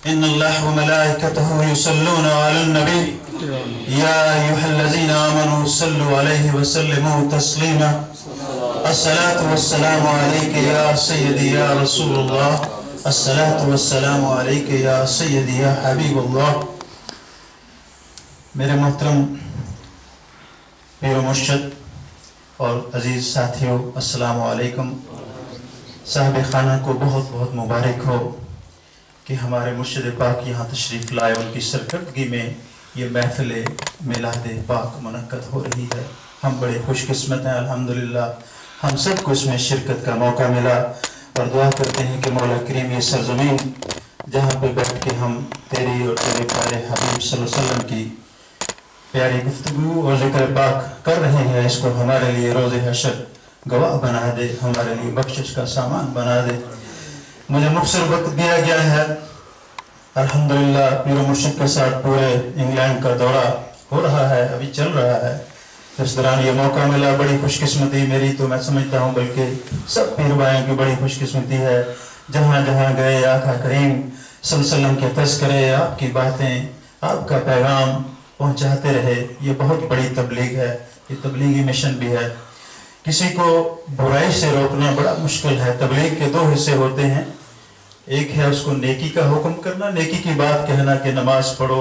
إن الله وملائكته يصلون على النبي يا أيها الذين آمنوا صلوا عليه وسلموا تسليما الصلاة والسلام عليك يا سيدي يا رسول الله الصلاة والسلام عليك يا سيدي يا حبيب الله. میرے محترم پیر و مرشد اور عزیز ساتھیوں، السلام علیکم. صاحب خانہ کو بہت بہت مبارک ہو کہ ہمارے مرشد پاک یہاں تشریف لائے. ان کی سرکردگی میں یہ محفل میلاد پاک منعقد ہو رہی ہے. ہم بڑے خوش قسمت ہیں الحمدللہ، ہم سب کو اس میں شرکت کا موقع ملا، اور دعا کرتے ہیں کہ مولا کریم یہ سرزمین جہاں پہ بیٹھ کے ہم تیری اور تیرے پیارے حبیب صلی اللہ علیہ وسلم کی پیاری گفتگو اور ذکر پاک کر رہے ہیں، اس کو ہمارے لیے روز حشر گواہ بنا دے، ہمارے لیے بخشش کا سامان بنا دے. مجھے مختصر وقت دیا گیا ہے. الحمدللہ پیر و مرشد کے ساتھ پورے انگلینڈ کا دورہ ہو رہا ہے، ابھی چل رہا ہے. اس دوران یہ موقع ملا، بڑی خوش قسمتی میری تو میں سمجھتا ہوں بلکہ سب پیر بھائیوں کی بڑی خوش قسمتی ہے. جہاں جہاں گئے آقا کریم صلی اللہ علیہ وسلم کے تذکرے، آپ کی باتیں، آپ کا پیغام پہنچاتے رہے. یہ بہت بڑی تبلیغ ہے، یہ تبلیغی مشن بھی ہے. کسی کو برائی سے روکنا بڑا مشکل ہے. تبلیغ کے دو حصے ہوتے ہیں، ایک ہے اس کو نیکی کا حکم کرنا، نیکی کی بات کہنا کہ نماز پڑھو،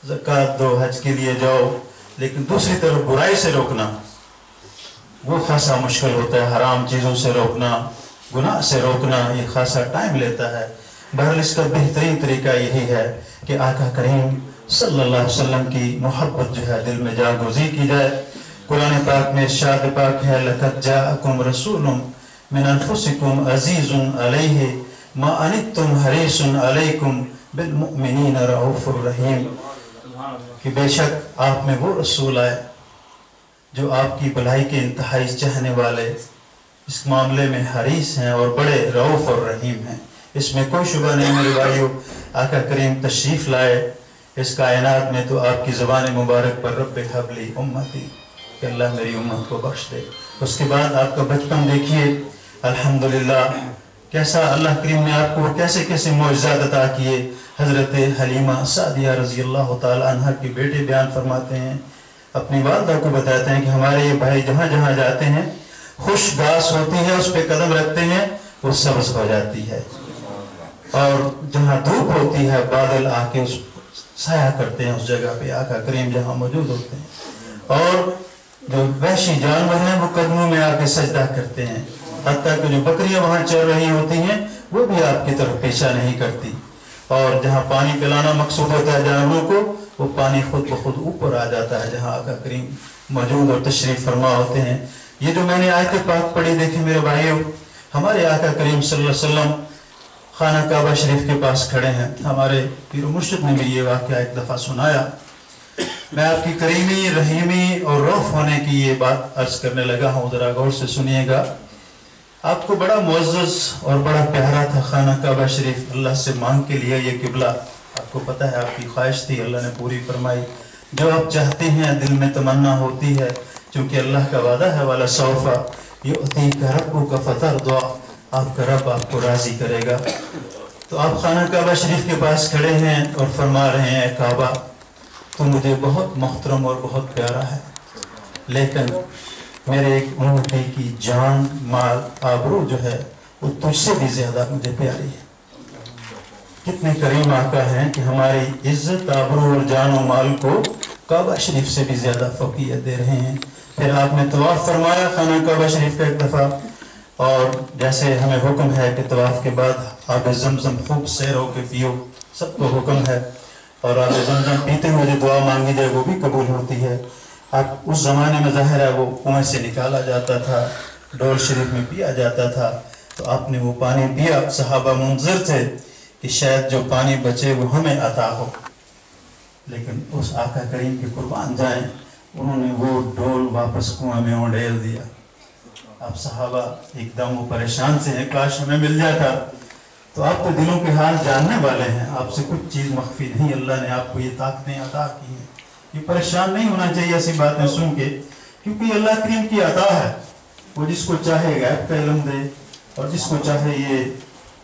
زکوٰۃ دو، حج کے لیے جاؤ، لیکن دوسری طرف برائی سے روکنا وہ خاصا مشکل ہوتا ہے. حرام چیزوں سے روکنا، گناہ سے روکنا، یہ خاصا ٹائم لیتا ہے. بہرحال اس کا بہترین طریقہ یہی ہے کہ آقا کریم صلی اللہ علیہ وسلم کی محبت جو ہے دل میں جاگوزی کی جائے. قرآن پاک میں ارشاد پاک ہے لَقَدْ جَاءَكُمْ رَسُولٌ مِّنْ أَنفُسِكُمْ عَزِيزٌ عَلَيْهِ مَا أَنِتُّمْ حَرِيصٌ عَلَيْكُمْ بِالْمُؤْمِنِينَ رَءُوفٌ رَحِيمٌ. کہ بے شک آپ میں وہ رسول آئے جو آپ کی بھلائی کے انتہائی چاہنے والے، اس معاملے میں حریص ہیں اور بڑے رؤوف اور رحیم ہیں. اس میں کوئی شبہ نہیں میرے بھائیو. آقا کریم تشریف لائے اس کائنات میں تو آپ کی زبان مبارک پر رب حبلی امتی، کہ اللہ میری امت کو بخش دے. اس کے بعد آپ کا بچپن دیکھیے الحمدللہ کیسا اللہ کریم نے آپ کو کیسے کیسے معجزات عطا کیے. حضرت حلیمہ سعدیہ رضی اللہ تعالی عنہ کے بیٹے بیان فرماتے ہیں، اپنی والدہ کو بتاتے ہیں کہ ہمارے یہ بھائی جہاں جہاں جاتے ہیں خوش گھاس ہوتی ہے، اس پہ قدم رکھتے ہیں وہ سبز ہو جاتی ہے، اور جہاں دھوپ ہوتی ہے بادل آ کے اس سایہ کرتے ہیں اس جگہ پہ آقا کریم جہاں موجود ہوتے ہیں. اور جو وحشی جانور ہیں وہ قدموں میں آ کے سجدہ کرتے ہیں، حتیٰ کہ جو بکریاں وہاں چل رہی ہوتی ہیں وہ بھی آپ کی طرف پیچھا نہیں کرتی. اور جہاں پانی پلانا مقصود ہوتا ہے جانوروں کو، وہ پانی خود بخود اوپر آ جاتا ہے جہاں آقا کریم موجود اور تشریف فرما ہوتے ہیں. یہ جو میں نے آیت پاک پڑھی دیکھیں میرے بھائیوں، ہمارے آقا کریم صلی اللہ علیہ وسلم خانہ کعبہ شریف کے پاس کھڑے ہیں. ہمارے پیر و مرشد نے بھی یہ واقعہ ایک دفعہ سنایا. میں آپ کی کریمی، رحیمی اور رؤوف ہونے کی یہ بات عرض کرنے لگا ہوں، ذرا غور سے سنیے گا. آپ کو بڑا معزز اور بڑا پیارا تھا خانہ کعبہ شریف. اللہ سے مانگ کے لیا یہ قبلہ، آپ کو پتہ ہے آپ کی خواہش تھی، اللہ نے پوری فرمائی. جو آپ چاہتے ہیں دل میں تمنا ہوتی ہے، چونکہ اللہ کا وعدہ ہے والا سوفا یؤتیک ربک فترضی، آپ کا رب آپ کو راضی کرے گا. تو آپ خانہ کعبہ شریف کے پاس کھڑے ہیں اور فرما رہے ہیں اے کعبہ تو مجھے بہت محترم اور بہت پیارا ہے، لیکن میرے ایک امتی کی جان، مال، آبرو جو ہے وہ تجھ سے بھی زیادہ مجھے پیاری ہے. کتنے کریم آقا ہیں کہ ہماری عزت، آبرو اور جان و مال کو کعبہ شریف سے بھی زیادہ فوقیت دے رہے ہیں. پھر آپ نے طواف فرمایا خانہ کعبہ شریف کا ایک دفعہ، اور جیسے ہمیں حکم ہے کہ طواف کے بعد آب زمزم خوب سیر ہو کے پیو، سب کو حکم ہے، اور آب زمزم پیتے ہوئے جو دعا مانگی جائے وہ بھی قبول ہوتی ہے. آپ اس زمانے میں ظاہر ہے وہ کنویں سے نکالا جاتا تھا، ڈول شریف میں پیا جاتا تھا. تو آپ نے وہ پانی پیا. صحابہ منظر تھے کہ شاید جو پانی بچے وہ ہمیں عطا ہو، لیکن اس آقا کریم کے قربان جائیں انہوں نے وہ ڈول واپس کنویں میں اونڈیل دیا. آپ صحابہ ایک دم وہ پریشان سے ہیں، کاش ہمیں مل جاتا. تو آپ تو دلوں کے حال جاننے والے ہیں، آپ سے کچھ چیز مخفی نہیں. اللہ نے آپ کو یہ طاقتیں عطا کی ہیں، یہ پریشان نہیں ہونا چاہیے ایسی باتیں سن کے، کیونکہ یہ اللہ کریم کی عطا ہے. وہ جس کو چاہے غیب کا علم دے اور جس کو چاہے یہ